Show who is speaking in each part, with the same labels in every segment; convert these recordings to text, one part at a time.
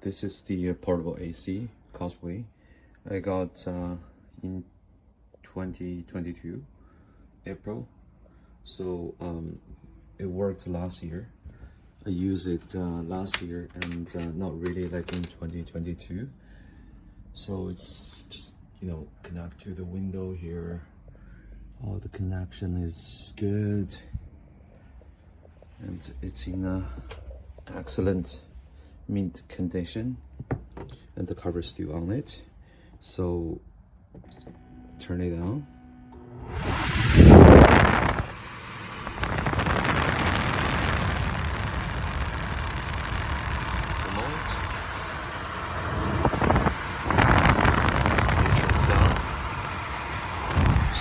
Speaker 1: this is the portable AC COSTWAY. I got in 2022 April. So it worked last year. I used it last year and not really like in 2022. So it's just, you know, connect to the window here. Oh, the connection is good, and it's in excellent mint condition, and the cover is still on it. So turn it on. Remote.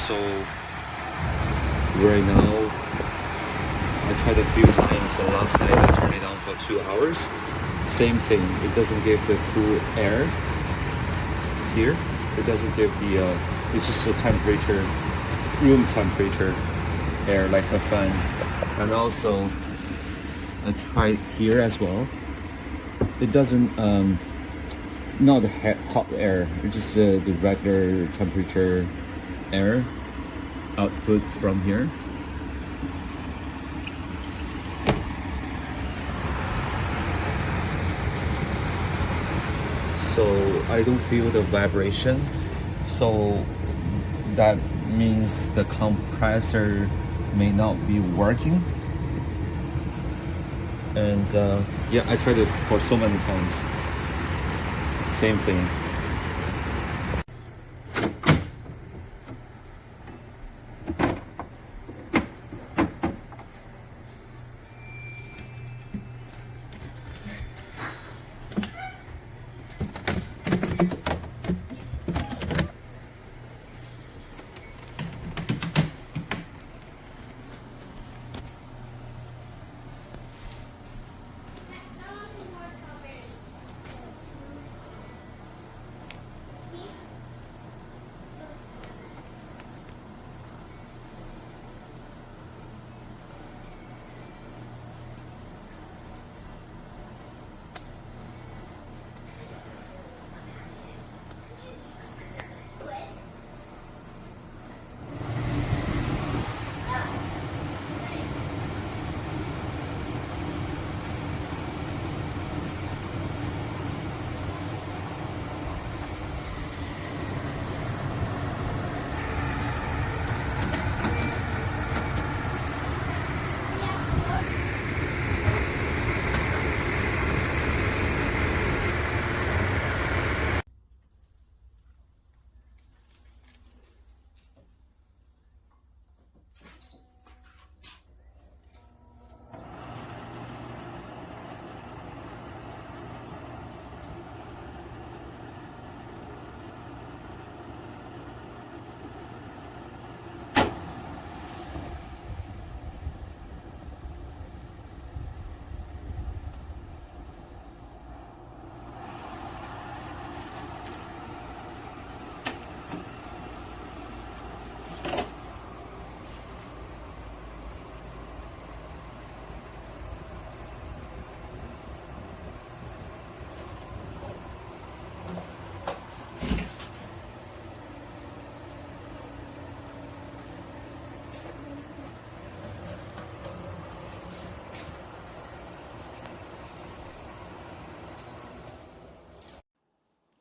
Speaker 1: So right now I tried a few times, and last night I turned it on for 2 hours. Same thing, it doesn't give the cool air here. It doesn't give the, it's just a temperature, room temperature air like a fan. And also, I tried here as well. It doesn't, not the hot air, it's just the regular temperature air output from here. So I don't feel the vibration, so that means the compressor may not be working. And yeah, I tried it for so many times. Same thing.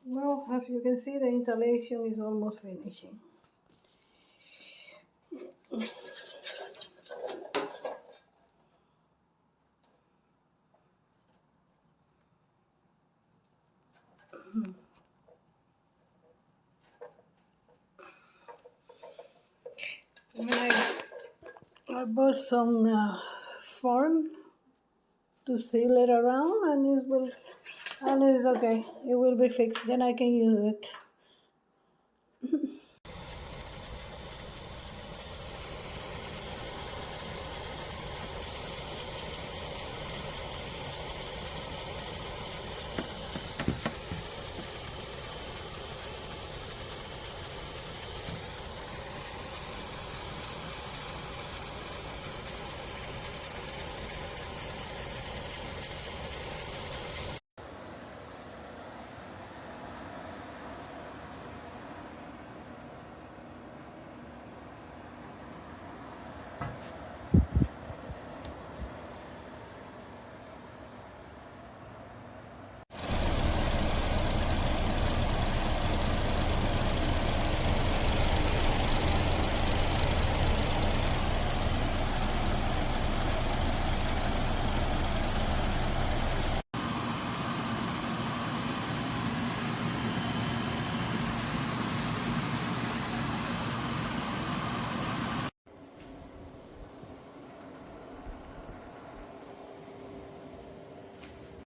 Speaker 2: Well, as you can see, the installation is almost finishing. I bought some foam to seal it around, and it's okay. It will be fixed. Then I can use it.